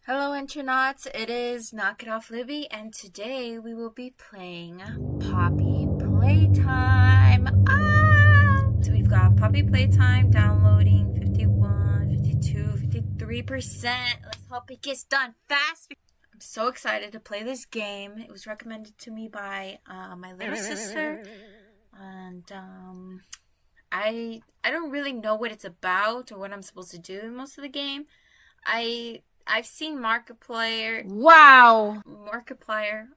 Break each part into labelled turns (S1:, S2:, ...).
S1: Hello intranauts, it is Knock It Off Libby, and today we will be playing Poppy Playtime. So we've got Poppy Playtime downloading 51, 52, 53%. Let's hope it gets done fast. I'm so excited to play this game. It was recommended to me by my little sister, and I don't really know what it's about or what I'm supposed to do in most of the game. I've seen Markiplier. Wow! Markiplier.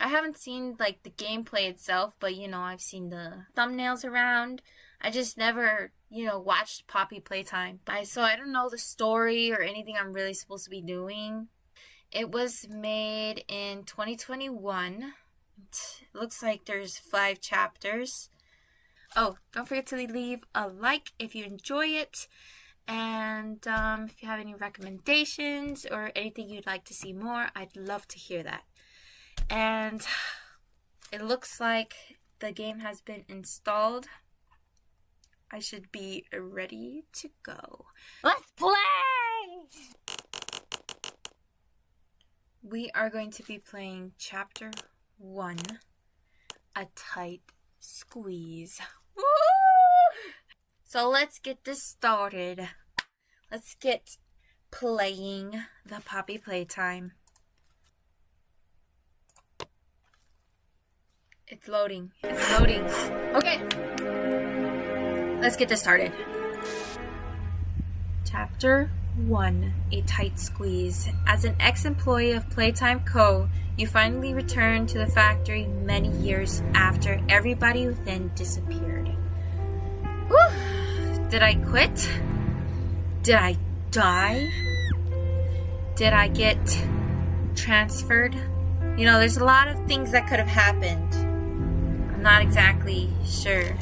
S1: I haven't seen, like, the gameplay itself, but, you know, I've seen the thumbnails around. I just never, watched Poppy Playtime. So I don't know the story or anything I'm really supposed to be doing. It was made in 2021. It looks like there's 5 chapters. Oh, don't forget to leave a like if you enjoy it. And if you have any recommendations or anything you'd like to see more, I'd love to hear that. And it looks like the game has been installed. I should be ready to go. Let's play! We are going to be playing Chapter 1, A Tight Squeeze. Woo! So let's get this started. Let's get playing the Poppy Playtime. It's loading. It's loading. Okay. Let's get this started. Chapter 1, A Tight Squeeze. As an ex-employee of Playtime Co, you finally return to the factory many years after everybody within disappeared. Whew. Did I quit? Did I die? Did I get transferred? There's a lot of things that could have happened. I'm not exactly sure.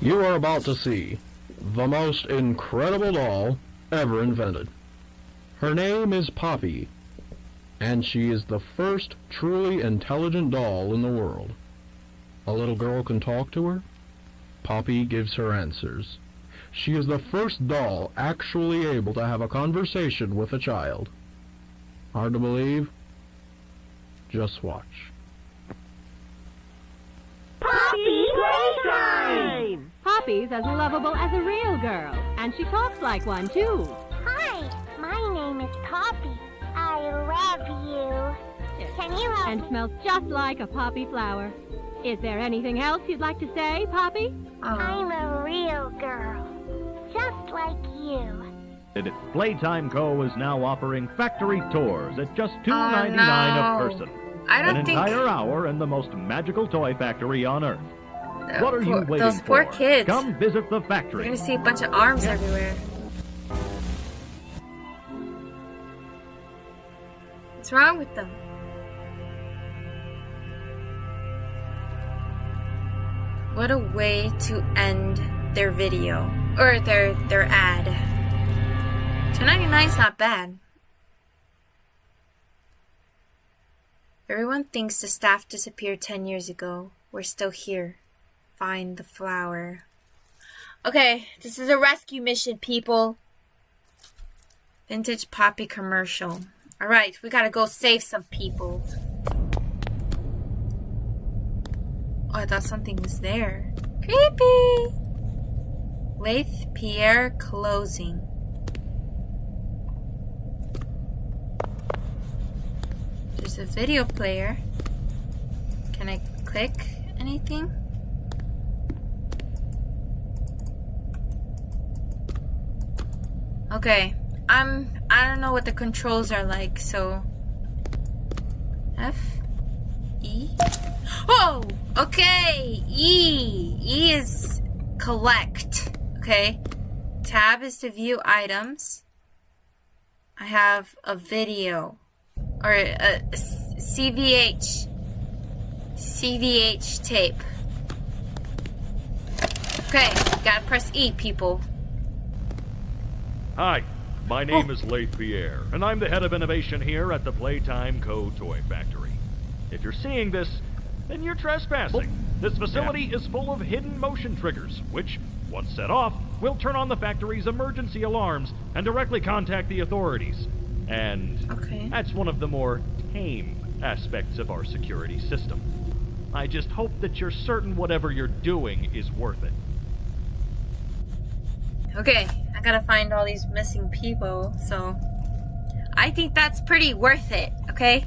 S2: You are about to see the most incredible doll ever invented. Her name is Poppy, and she is the first truly intelligent doll in the world. A little girl can talk to her. Poppy gives her answers. She is the first doll actually able to have a conversation with a child. Hard to believe? Just watch.
S3: Poppy Playtime!
S4: Poppy's as lovable as a real girl, and she talks like one, too.
S3: Hi, my name is Poppy. I love you. Can you help
S4: And
S3: me?
S4: smells just like a poppy flower. Is there anything else you'd like to say, Poppy?
S3: I'm a real girl, just like you.
S5: Playtime Co. is now offering factory tours at just $2.99
S1: no.
S5: a person.
S1: I don't
S5: An
S1: think
S5: entire hour in the most magical toy factory on Earth. What are you waiting
S1: those
S5: for?
S1: poor kids.
S5: Come visit the
S1: You're
S5: factory.
S1: gonna see a bunch of arms everywhere. What's wrong with them? What a way to end their video. Or their ad. $2.99 is not bad. Everyone thinks the staff disappeared 10 years ago. We're still here. Find the flower. Okay, this is a rescue mission, people. Vintage Poppy commercial. Alright, we gotta go save some people. Oh, I thought something was there. Creepy! Lathe Pierre closing. There's a video player. Can I click anything? Okay. I don't know what the controls are like, so F E. Oh, okay. E is collect. Okay. Tab is to view items. I have a video or a CVH tape. Okay, gotta press E, people.
S5: Hi, my name is Lathe Pierre, and I'm the head of innovation here at the Playtime Co. Toy Factory. If you're seeing this, then you're trespassing. This facility is full of hidden motion triggers, which Once set off, we'll turn on the factory's emergency alarms and directly contact the authorities. And
S1: Okay.
S5: that's one of the more tame aspects of our security system. I just hope that you're certain whatever you're doing is worth it.
S1: Okay, I gotta find all these missing people, so I think that's pretty worth it, okay?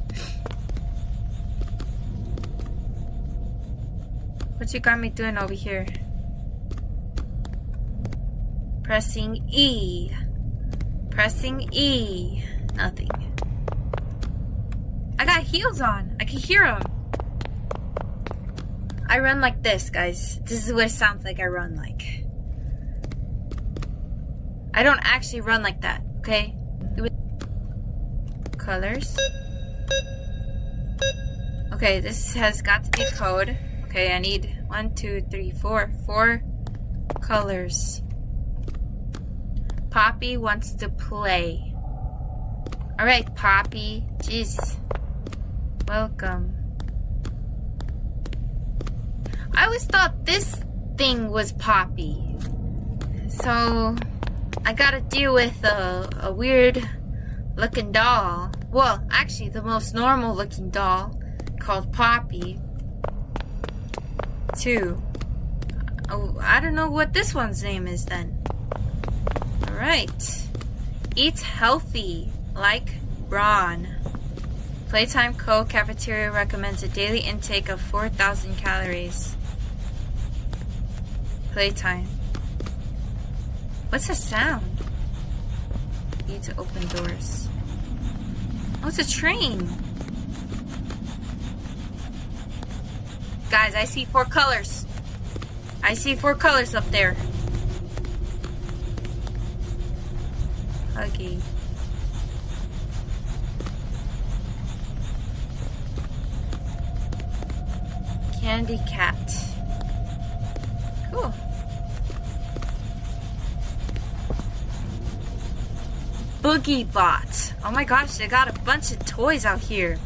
S1: What you got me doing over here? Pressing E. Pressing E. Nothing. I got heels on. I can hear them. I run like this, guys. This is what it sounds like I run like. I don't actually run like that, okay? Colors. Okay, this has got to be code. Okay, I need 1, 2, 3, 4. 4 colors. Poppy wants to play. Alright, Poppy. Jeez. Welcome. I always thought this thing was Poppy. So I gotta deal with a weird looking doll. Well, actually the most normal looking doll called Poppy. 2. Oh, I don't know what this one's name is then. Alright. Eat healthy, like Ron. Playtime Co. Cafeteria recommends a daily intake of 4,000 calories. Playtime. What's the sound? Need to open doors. Oh, it's a train. Guys, I see 4 colors. I see 4 colors up there. Huggy. Candy cat. Cool. Boogie Bot. Oh my gosh, they got a bunch of toys out here.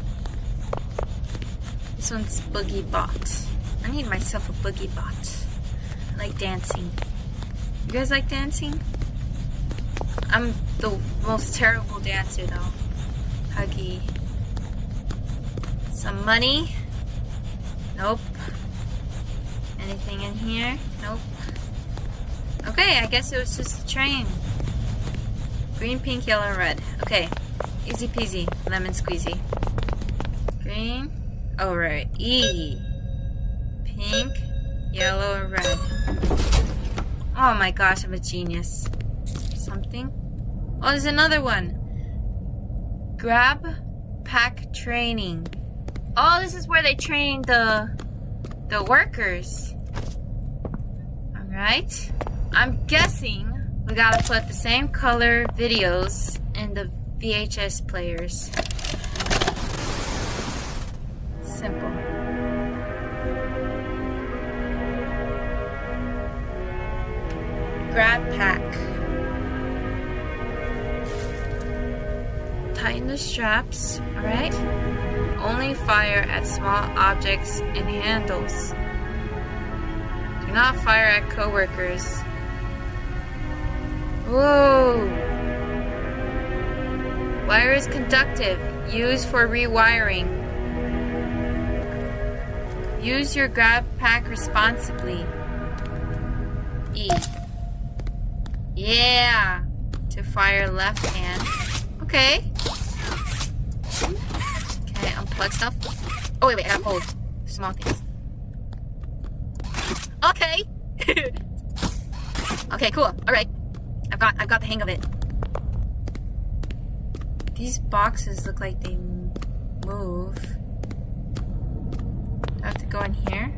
S1: This one's Boogie Bot. I need myself a Boogie Bot. I like dancing. You guys like dancing? I'm the most terrible dancer though. Huggy. Some money? Nope. Anything in here? Nope. Okay, I guess it was just a train. Green, pink, yellow, and red. Okay. Easy peasy. Lemon squeezy. Green. Oh, right. E. Pink, yellow, and red. Oh my gosh, I'm a genius. Something. Oh, there's another one. Grab pack training. Oh, this is where they train the workers. Alright. I'm guessing we gotta put the same color videos in the VHS players. Simple. Grab pack. Tighten the straps, alright? Only fire at small objects and handles. Do not fire at coworkers. Whoa! Wire is conductive. Used for rewiring. Use your grab pack responsibly. E. Yeah! To fire left hand. Okay. Can I unplug stuff? Oh wait, I gotta hold small things. Okay! Okay, cool. Alright. I've got the hang of it. These boxes look like they move. Do I have to go in here?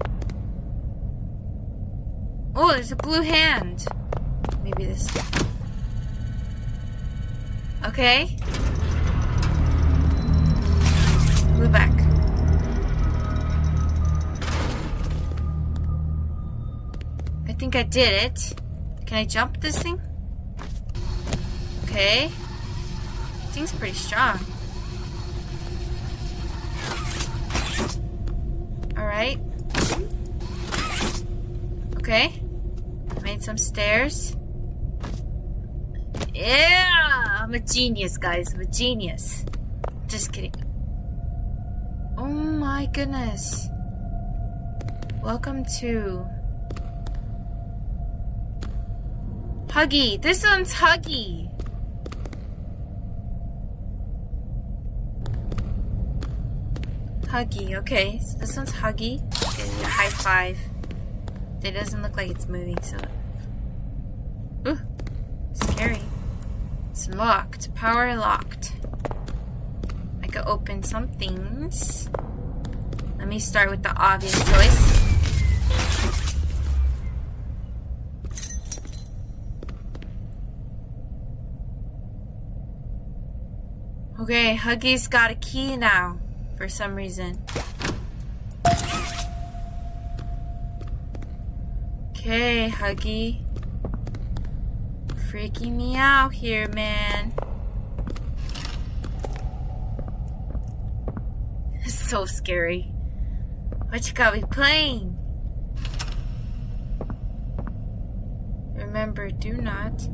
S1: Oh, there's a blue hand. Maybe this one. Okay. Blue back. I think I did it. Can I jump this thing? Okay. Thing's pretty strong. Alright. Okay. Am I Okay, some stairs. Yeah! I'm a genius, guys. I'm a genius. Just kidding. Oh my goodness. Welcome to... Huggy. This one's Huggy. Huggy. Okay, so this one's Huggy. Okay, high five. It doesn't look like it's moving, so... Ooh. Scary. It's locked. Power locked. I could open some things. Let me start with the obvious choice. Okay, Huggy's got a key now, for some reason. Okay, Huggy. Freaking me out here, man. It's so scary. What you got me playing? Remember, do not.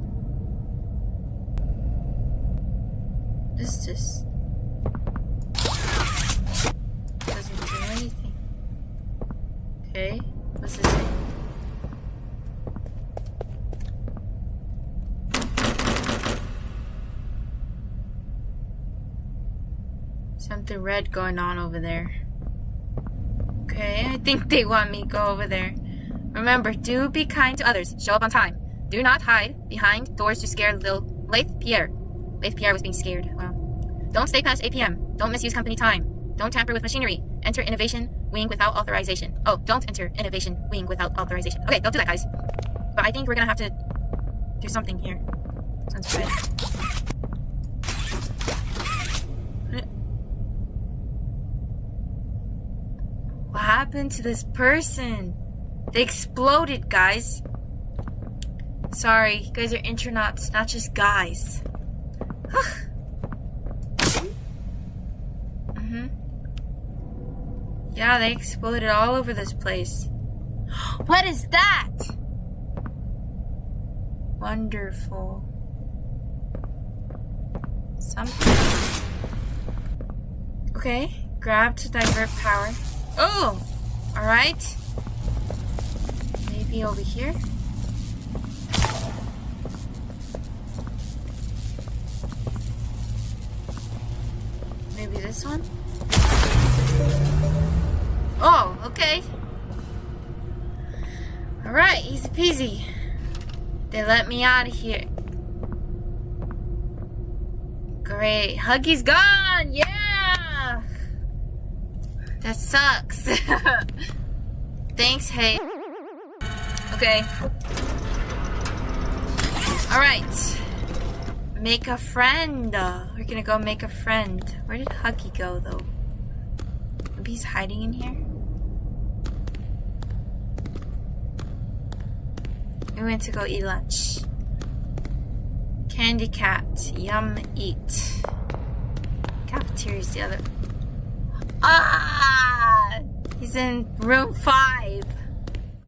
S1: What is this? Doesn't do anything. Okay, what's this say? Something red going on over there. Okay, I think they want me to go over there. Remember, do be kind to others. Show up on time. Do not hide behind doors to scare little Lathe Pierre. Lathe Pierre was being scared. Wow. Don't stay past 8 p.m. Don't misuse company time. Don't tamper with machinery. Enter innovation wing without authorization. Oh, don't enter innovation wing without authorization. Okay, don't do that, guys. But I think we're gonna have to do something here. Sounds red. What happened to this person? They exploded, guys. Sorry, you guys are intranauts, not just guys. Yeah, they exploded all over this place. What is that? Wonderful. Something. Okay, grab to divert power. Oh! Alright. Maybe over here? Maybe this one? Oh, okay. Alright, easy peasy. They let me out of here. Great. Huggy's gone! Yeah! That sucks. Thanks, hey. Okay. Alright. Make a friend. We're gonna go make a friend. Where did Huggy go, though? Maybe he's hiding in here? We went to go eat lunch. Candy cat. Yum, eat. Cafeteria's the other. Ah! He's in room 5.